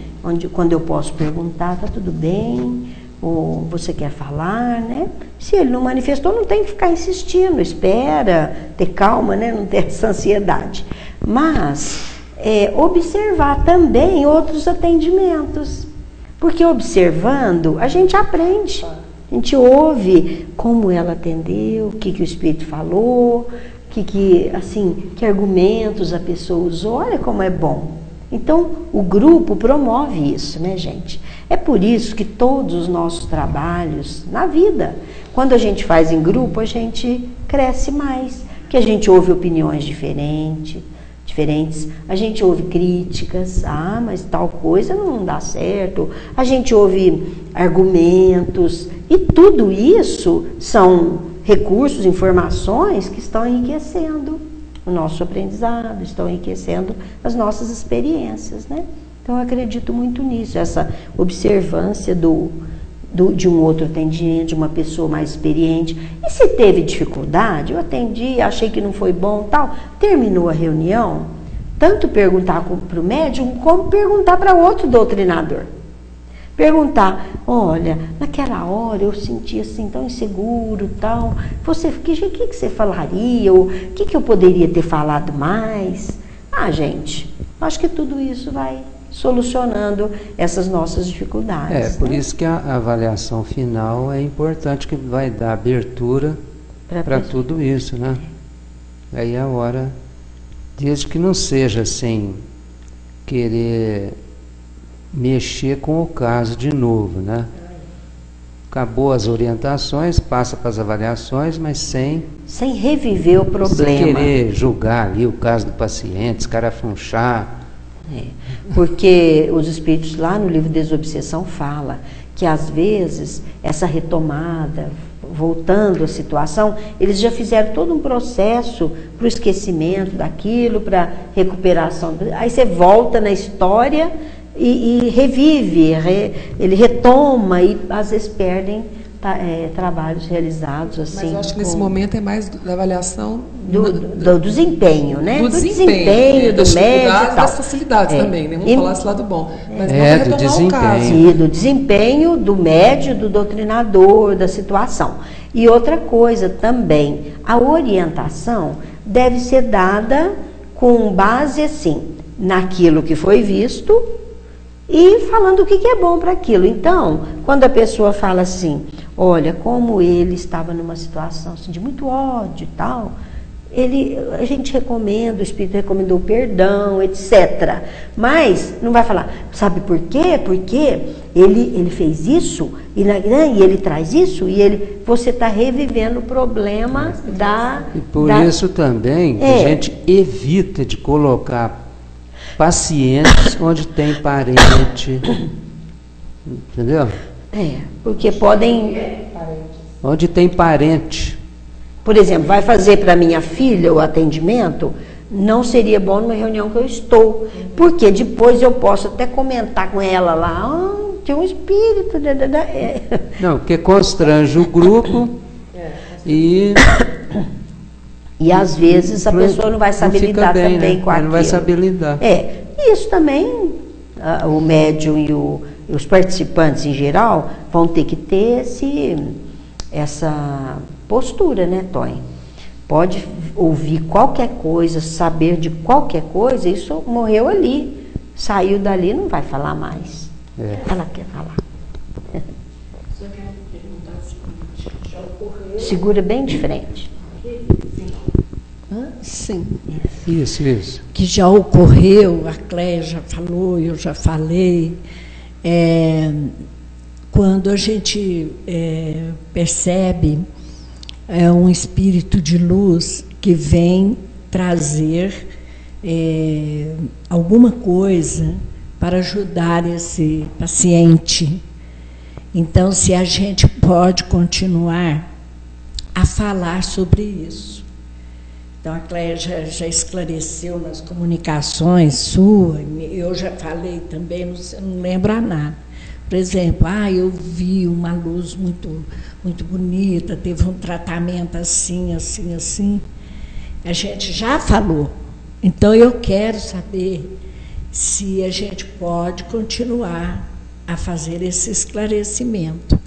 Quando eu posso perguntar, tá tudo bem? Ou você quer falar, né? Se ele não manifestou, não tem que ficar insistindo, espera, ter calma, né? Não ter essa ansiedade. Mas observar também outros atendimentos, porque observando a gente aprende, a gente ouve como ela atendeu, o que o Espírito falou, que argumentos a pessoa usou, olha como é bom. Então, o grupo promove isso, né, gente? É por isso que todos os nossos trabalhos na vida, quando a gente faz em grupo, a gente cresce mais, porque a gente ouve opiniões diferentes, a gente ouve críticas, mas tal coisa não dá certo, a gente ouve argumentos, e tudo isso são recursos, informações que estão enriquecendo o nosso aprendizado, estão enriquecendo as nossas experiências, né? Então, eu acredito muito nisso, essa observância de um outro atendente, de uma pessoa mais experiente. E se teve dificuldade, eu atendi, achei que não foi bom, tal, terminou a reunião, tanto perguntar para o médium, como perguntar para outro doutrinador. Perguntar, olha, naquela hora eu senti assim tão inseguro, tal, o que você falaria, o que eu poderia ter falado mais? Gente, acho que tudo isso vai solucionando essas nossas dificuldades. Por isso que a avaliação final é importante, que vai dar abertura para tudo isso, né? Aí é a hora, desde que não seja sem querer mexer com o caso de novo, né? Acabou as orientações, passa para as avaliações, mas sem reviver o problema. Sem querer julgar ali o caso do paciente, escarafunchar. Porque os espíritos lá no livro Desobsessão fala que às vezes essa retomada, voltando à situação, eles já fizeram todo um processo para o esquecimento daquilo, para a recuperação. Aí você volta na história e revive, ele retoma e às vezes perdem trabalhos realizados assim. Mas eu acho que nesse momento é mais da avaliação do desempenho, né? Do desempenho, do médico, das facilidades também, né? Vamos falar esse lado bom. Mas do desempenho. Sim, do desempenho do médium, do doutrinador, da situação. E outra coisa também, a orientação deve ser dada com base assim, naquilo que foi visto e falando o que é bom para aquilo. Então, quando a pessoa fala assim, olha, como ele estava numa situação assim, de muito ódio e tal, a gente recomenda, o Espírito recomendou perdão, etc. Mas não vai falar, sabe por quê? Porque ele fez isso, e ele traz isso, e você está revivendo o problema E por isso também a gente evita de colocar pacientes onde tem parente, entendeu? Porque podem... Onde tem parente. Por exemplo, vai fazer para minha filha o atendimento, não seria bom numa reunião que eu estou, porque depois eu posso até comentar com ela lá, tem um espírito... Não, porque constrange o grupo e às vezes a pessoa não vai saber lidar bem, também, né? Com aquilo. Não vai saber lidar. Isso também, o médium e os participantes em geral vão ter que ter essa postura, né, Tonho? Pode ouvir qualquer coisa, saber de qualquer coisa, isso morreu ali. Saiu dali, não vai falar mais. Ela quer falar. Só quero perguntar o seguinte, já ocorreu... Segura bem de frente. Sim. Isso. Que já ocorreu, a Cléia já falou, eu já falei, quando a gente percebe um espírito de luz que vem trazer alguma coisa para ajudar esse paciente. Então, se a gente pode continuar a falar sobre isso. Então, a Cléia já esclareceu nas comunicações sua, eu já falei também, não lembro nada. Por exemplo, eu vi uma luz muito, muito bonita, teve um tratamento assim, assim, assim. A gente já falou. Então, eu quero saber se a gente pode continuar a fazer esse esclarecimento.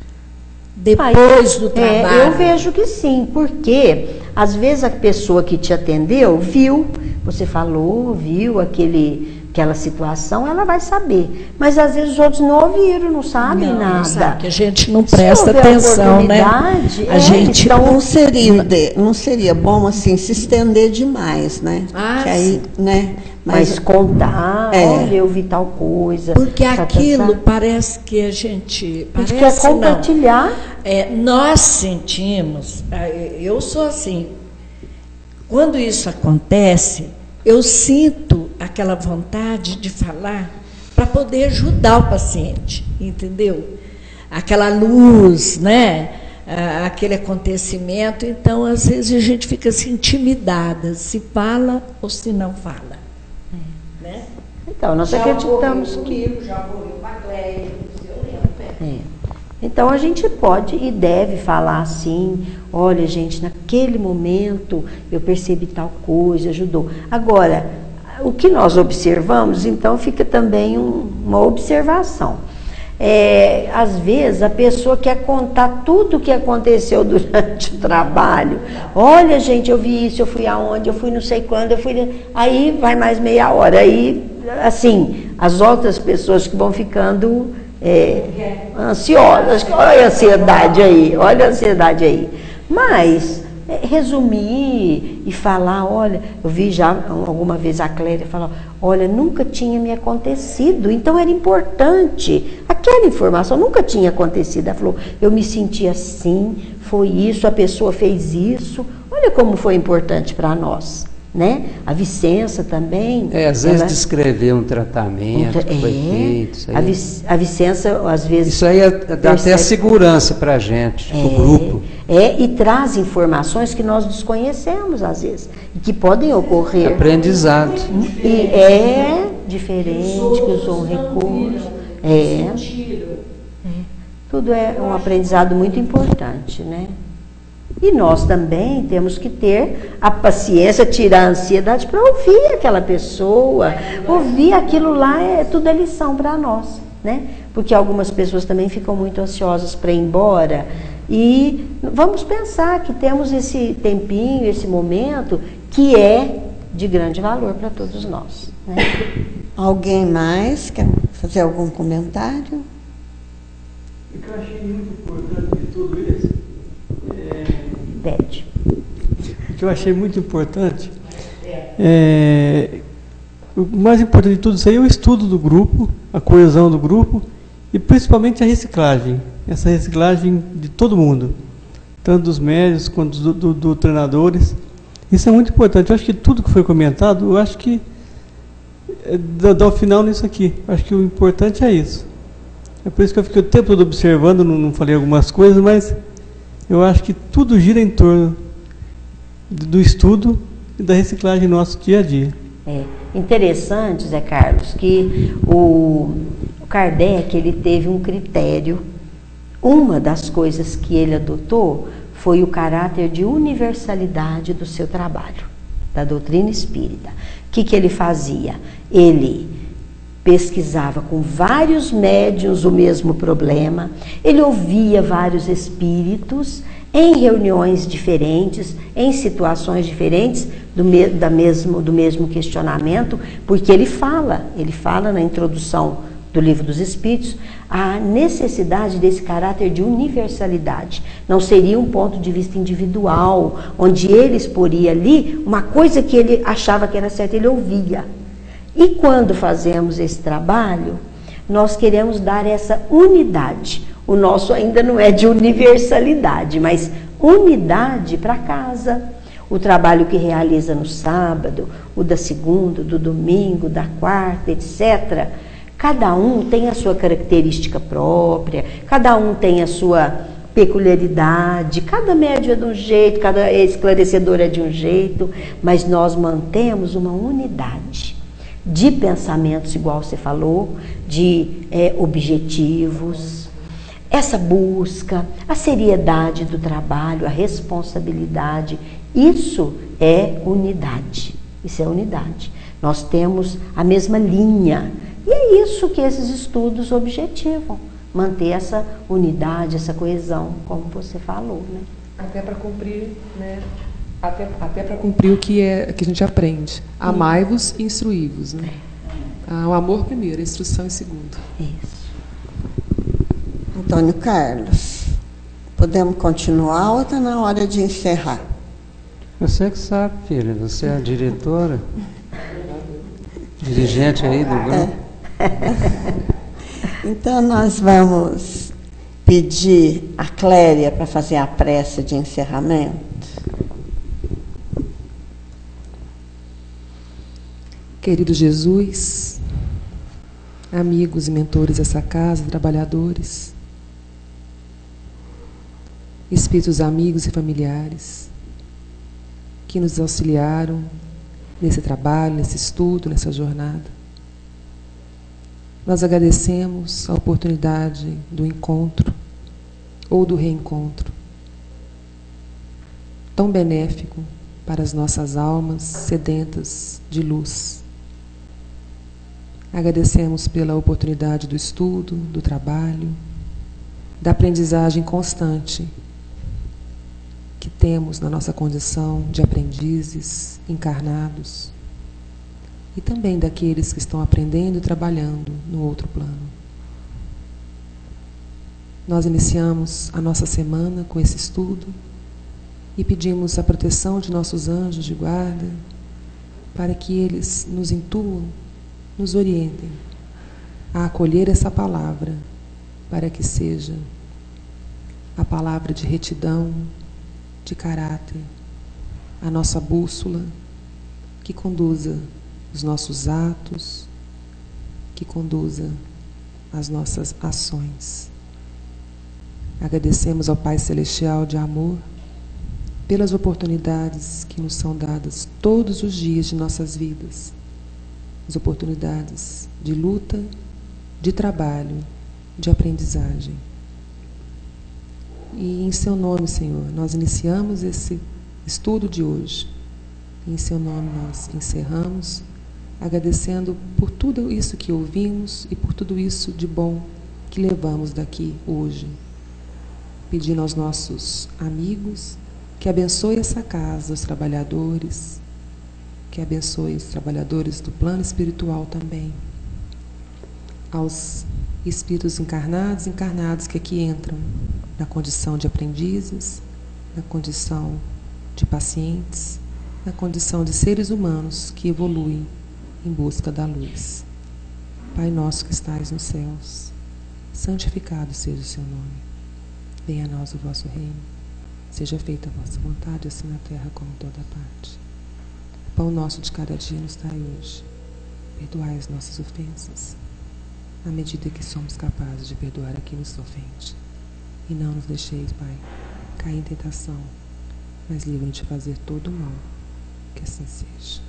Depois do trabalho. Eu vejo que sim, porque às vezes a pessoa que te atendeu viu, você falou, viu aquele aquela situação, ela vai saber. Mas às vezes os outros não ouviram, não sabem nada. Não sabe, que a gente não presta Se houver atenção, né? oportunidade, A gente então, Não seria bom assim se estender demais, né? Ah, que aí, né? mas contar, olha, eu vi tal coisa. Porque tá, aquilo tá. parece que a gente A gente quer compartilhar. Nós sentimos, eu sou assim, quando isso acontece, eu sinto aquela vontade de falar para poder ajudar o paciente, entendeu? Aquela luz, né? Aquele acontecimento, então às vezes a gente fica assim, intimidada, se fala ou se não fala. Né? Então, nós acreditamos que... Já ocorreu com a Cléia, eu lembro. Então a gente pode e deve falar assim, olha gente, naquele momento eu percebi tal coisa, ajudou. Agora, o que nós observamos, então fica também uma observação. Às vezes a pessoa quer contar tudo o que aconteceu durante o trabalho. Olha gente, eu vi isso, eu fui aonde, eu fui não sei quando, aí vai mais meia hora. Aí, assim, as outras pessoas que vão ficando ansiosas, olha a ansiedade aí, mas resumir e falar, olha, eu vi já alguma vez a Clélia falar, olha, nunca tinha me acontecido, então era importante, aquela informação nunca tinha acontecido, ela falou, eu me senti assim, foi isso, a pessoa fez isso, olha como foi importante para nós. Né? A Vicença também. Às vezes descrever um tratamento que foi feito. Isso aí. A Vicença, às vezes. Isso aí dá até segurança para a gente, para o grupo. E traz informações que nós desconhecemos, às vezes, e que podem ocorrer. Aprendizado. E é diferente, que usou um recurso. Tudo é um aprendizado muito importante, né? E nós também temos que ter a paciência, tirar a ansiedade para ouvir aquela pessoa. Ouvir aquilo lá, tudo é lição para nós, né? Porque algumas pessoas também ficam muito ansiosas para ir embora. E vamos pensar que temos esse tempinho, esse momento, que é de grande valor para todos nós, né? Alguém mais quer fazer algum comentário? O que eu achei muito importante de tudo isso o que eu achei muito importante, o mais importante de tudo isso aí é o estudo do grupo, a coesão do grupo e principalmente a reciclagem, essa reciclagem de todo mundo, tanto dos médicos quanto dos treinadores. Isso é muito importante. Eu acho que tudo que foi comentado, eu acho que dá o final nisso aqui. Eu acho que o importante é isso. É por isso que eu fiquei o tempo todo observando, não falei algumas coisas, mas eu acho que tudo gira em torno do estudo e da reciclagem no nosso dia a dia. Interessante, Zé Carlos, que o Kardec, ele teve um critério. Uma das coisas que ele adotou foi o caráter de universalidade do seu trabalho, da doutrina espírita. O que ele fazia? Ele pesquisava com vários médiuns o mesmo problema, ele ouvia vários espíritos em reuniões diferentes, em situações diferentes do mesmo questionamento, porque ele fala na introdução do Livro dos Espíritos, a necessidade desse caráter de universalidade. Não seria um ponto de vista individual, onde ele exporia ali uma coisa que ele achava que era certa, ele ouvia. E quando fazemos esse trabalho, nós queremos dar essa unidade. O nosso ainda não é de universalidade, mas unidade para casa. O trabalho que realiza no sábado, o da segunda, do domingo, da quarta, etc. Cada um tem a sua característica própria, cada um tem a sua peculiaridade, cada médium é de um jeito, cada esclarecedor é de um jeito, mas nós mantemos uma unidade de pensamentos, igual você falou, de objetivos, essa busca, a seriedade do trabalho, a responsabilidade, isso é unidade, isso é unidade. Nós temos a mesma linha, e é isso que esses estudos objetivam, manter essa unidade, essa coesão, como você falou, né? Até para cumprir, né? Até para cumprir o que a gente aprende. Amai-vos e instruí-vos, né? O amor primeiro, a instrução em segundo. Isso. Antônio Carlos, podemos continuar ou está na hora de encerrar? Você que sabe, filha, você é a diretora, dirigente aí do grupo. Então nós vamos pedir a Cléria para fazer a prece de encerramento. Querido Jesus, amigos e mentores dessa casa, trabalhadores, espíritos amigos e familiares que nos auxiliaram nesse trabalho, nesse estudo, nessa jornada. Nós agradecemos a oportunidade do encontro ou do reencontro, tão benéfico para as nossas almas sedentas de luz. Agradecemos pela oportunidade do estudo, do trabalho, da aprendizagem constante que temos na nossa condição de aprendizes encarnados e também daqueles que estão aprendendo e trabalhando no outro plano. Nós iniciamos a nossa semana com esse estudo e pedimos a proteção de nossos anjos de guarda para que eles nos intuam, nos orientem a acolher essa palavra para que seja a palavra de retidão, de caráter, a nossa bússola que conduza os nossos atos, que conduza as nossas ações. Agradecemos ao Pai Celestial de amor pelas oportunidades que nos são dadas todos os dias de nossas vidas, as oportunidades de luta, de trabalho, de aprendizagem. E em seu nome, Senhor, nós iniciamos esse estudo de hoje. Em seu nome nós encerramos, agradecendo por tudo isso que ouvimos e por tudo isso de bom que levamos daqui hoje. Pedindo aos nossos amigos que abençoe essa casa, os trabalhadores, que abençoe os trabalhadores do plano espiritual também. Aos espíritos encarnados que aqui entram na condição de aprendizes, na condição de pacientes, na condição de seres humanos que evoluem em busca da luz. Pai nosso que estais nos céus, santificado seja o seu nome. Venha a nós o vosso reino. Seja feita a vossa vontade, assim na terra como em toda parte. O pão nosso de cada dia nos dai hoje. Perdoai as nossas ofensas, à medida que somos capazes de perdoar a quem nos ofende. E não nos deixeis, Pai, cair em tentação, mas livre-nos de fazer todo o mal. Que assim seja.